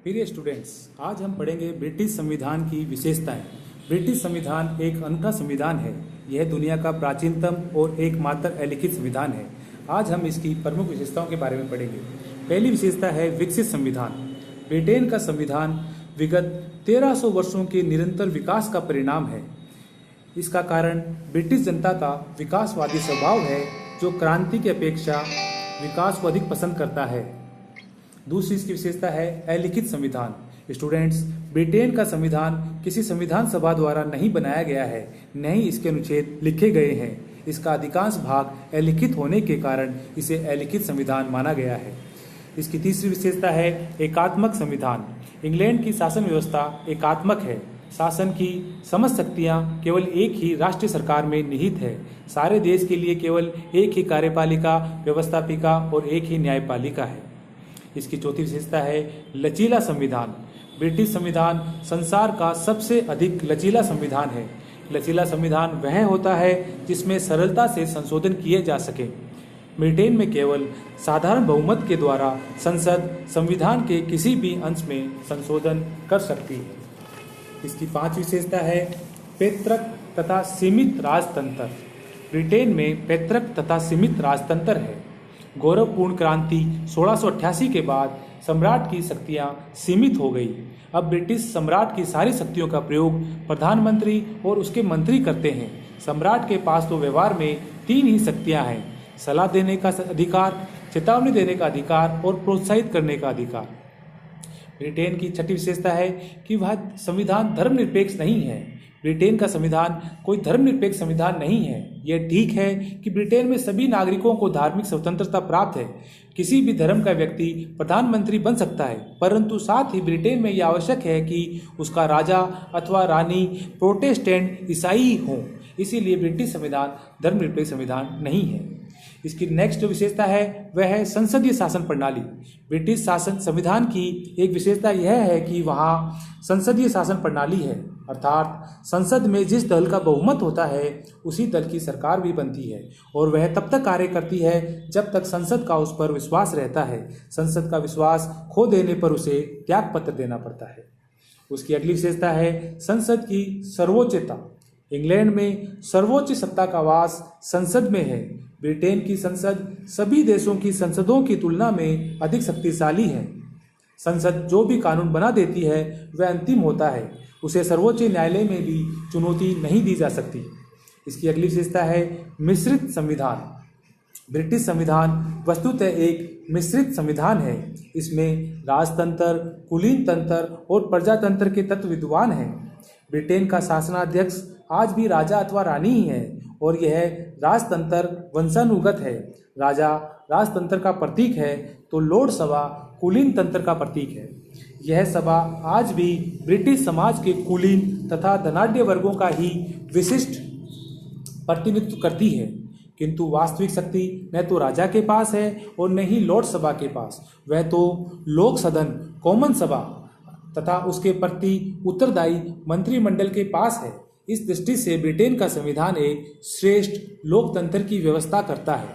प्रिय स्टूडेंट्स, आज हम पढ़ेंगे ब्रिटिश संविधान की विशेषताएं। ब्रिटिश संविधान एक अनूठा संविधान है। यह दुनिया का प्राचीनतम और एकमात्र अलिखित संविधान है। आज हम इसकी प्रमुख विशेषताओं के बारे में पढ़ेंगे। पहली विशेषता है विकसित संविधान। ब्रिटेन का संविधान विगत 1300 वर्षों के निरंतर विकास का परिणाम है। इसका कारण ब्रिटिश जनता का विकासवादी स्वभाव है, जो क्रांति की अपेक्षा विकास को अधिक पसंद करता है। दूसरी इसकी विशेषता है अलिखित संविधान। स्टूडेंट्स, ब्रिटेन का संविधान किसी संविधान सभा द्वारा नहीं बनाया गया है, न ही इसके अनुच्छेद लिखे गए हैं। इसका अधिकांश भाग अलिखित होने के कारण इसे अलिखित संविधान माना गया है। इसकी तीसरी विशेषता है एकात्मक संविधान। इंग्लैंड की शासन व्यवस्था एकात्मक है। शासन की समस्त शक्तियां केवल एक ही राष्ट्रीय सरकार में निहित है। सारे देश के लिए केवल एक ही कार्यपालिका, व्यवस्थापिका और एक ही न्यायपालिका है। इसकी चौथी विशेषता है लचीला संविधान। ब्रिटिश संविधान संसार का सबसे अधिक लचीला संविधान है। लचीला संविधान वह होता है जिसमें सरलता से संशोधन किए जा सके। ब्रिटेन में केवल साधारण बहुमत के द्वारा संसद संविधान के किसी भी अंश में संशोधन कर सकती है। इसकी पांचवी विशेषता है पैतृक तथा सीमित राजतंत्र। ब्रिटेन में पैतृक तथा सीमित राजतंत्र है। गौरवपूर्ण क्रांति 1688 के बाद सम्राट की शक्तियां सीमित हो गई। अब ब्रिटिश सम्राट की सारी शक्तियों का प्रयोग प्रधानमंत्री और उसके मंत्री करते हैं। सम्राट के पास तो व्यवहार में तीन ही शक्तियां हैं: सलाह देने का अधिकार, चेतावनी देने का अधिकार और प्रोत्साहित करने का अधिकार। ब्रिटेन की छठी विशेषता है कि वह संविधान धर्मनिरपेक्ष नहीं है। ब्रिटेन का संविधान कोई धर्मनिरपेक्ष संविधान नहीं है। यह ठीक है कि ब्रिटेन में सभी नागरिकों को धार्मिक स्वतंत्रता प्राप्त है। किसी भी धर्म का व्यक्ति प्रधानमंत्री बन सकता है, परंतु साथ ही ब्रिटेन में यह आवश्यक है कि उसका राजा अथवा रानी प्रोटेस्टेंट ईसाई हों। इसीलिए ब्रिटिश संविधान धर्मनिरपेक्ष संविधान नहीं है। इसकी नेक्स्ट जो विशेषता है वह है संसदीय शासन प्रणाली। ब्रिटिश शासन संविधान की एक विशेषता यह है कि वहाँ संसदीय शासन प्रणाली है, अर्थात संसद में जिस दल का बहुमत होता है उसी दल की सरकार भी बनती है, और वह तब तक कार्य करती है जब तक संसद का उस पर विश्वास रहता है। संसद का विश्वास खो देने पर उसे त्याग पत्र देना पड़ता है। उसकी अगली विशेषता है संसद की सर्वोच्चता। इंग्लैंड में सर्वोच्च सत्ता का वास संसद में है। ब्रिटेन की संसद सभी देशों की संसदों की तुलना में अधिक शक्तिशाली है। संसद जो भी कानून बना देती है वह अंतिम होता है। उसे सर्वोच्च न्यायालय में भी चुनौती नहीं दी जा सकती। इसकी अगली विशेषता है मिश्रित संविधान। ब्रिटिश संविधान वस्तुतः एक मिश्रित संविधान है। इसमें राजतंत्र, कुलीन तंत्र और प्रजातंत्र के तत्व विद्यमान हैं। ब्रिटेन का शासनाध्यक्ष आज भी राजा अथवा रानी ही है, और यह राजतंत्र वंशानुगत है। राजा राजतंत्र का प्रतीक है तो लोड सभा कुलीन तंत्र का प्रतीक है। यह सभा आज भी ब्रिटिश समाज के कुलीन तथा धनाढ्य वर्गों का ही विशिष्ट प्रतिनिधित्व करती है, किंतु वास्तविक शक्ति न तो राजा के पास है और न ही लोड सभा के पास। वह तो लोक सदन, कॉमन सभा तथा उसके प्रति उत्तरदायी मंत्रिमंडल के पास है। इस दृष्टि से ब्रिटेन का संविधान एक श्रेष्ठ लोकतंत्र की व्यवस्था करता है।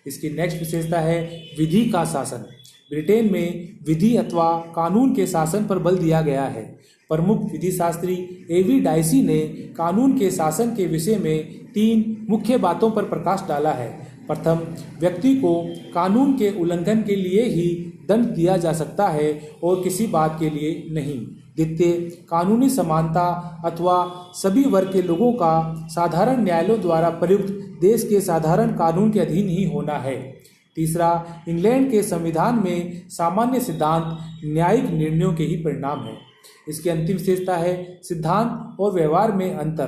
इसकी नेक्स्ट विशेषता है विधि का शासन। ब्रिटेन में विधि अथवा कानून के शासन पर बल दिया गया है। प्रमुख विधि शास्त्री एवी डाइसी ने कानून के शासन के विषय में तीन मुख्य बातों पर प्रकाश डाला है। प्रथम, व्यक्ति को कानून के उल्लंघन के लिए ही दंड दिया जा सकता है और किसी बात के लिए नहीं। द्वितीय, कानूनी समानता अथवा सभी वर्ग के लोगों का साधारण न्यायालयों द्वारा प्रयुक्त देश के साधारण कानून के अधीन ही होना है। तीसरा, इंग्लैंड के संविधान में सामान्य सिद्धांत न्यायिक निर्णयों के ही परिणाम है। इसकी अंतिम विशेषता है सिद्धांत और व्यवहार में अंतर।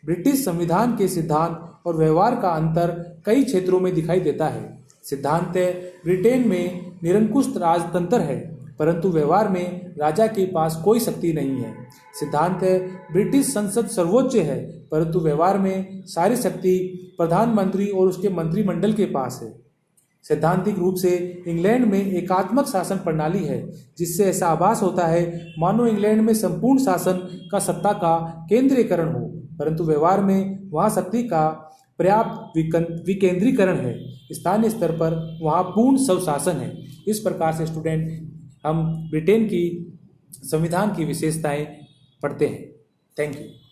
ब्रिटिश संविधान के सिद्धांत और व्यवहार का अंतर कई क्षेत्रों में दिखाई देता है। सिद्धांत ब्रिटेन में निरंकुश राजतंत्र है, परंतु व्यवहार में राजा के पास कोई शक्ति नहीं है। सिद्धांत ब्रिटिश संसद सर्वोच्च है, परंतु व्यवहार में सारी शक्ति प्रधानमंत्री और उसके मंत्रिमंडल के पास है। सैद्धांतिक रूप से इंग्लैंड में एकात्मक शासन प्रणाली है, जिससे ऐसा आभास होता है मानो इंग्लैंड में संपूर्ण शासन का सत्ता का केंद्रीकरण हो, परंतु व्यवहार में वहाँ शक्ति का पर्याप्त विकेंद्रीकरण है। स्थानीय स्तर पर वहाँ पूर्ण स्वशासन है। इस प्रकार से स्टूडेंट हम ब्रिटेन की संविधान की विशेषताएं पढ़ते हैं। Thank you.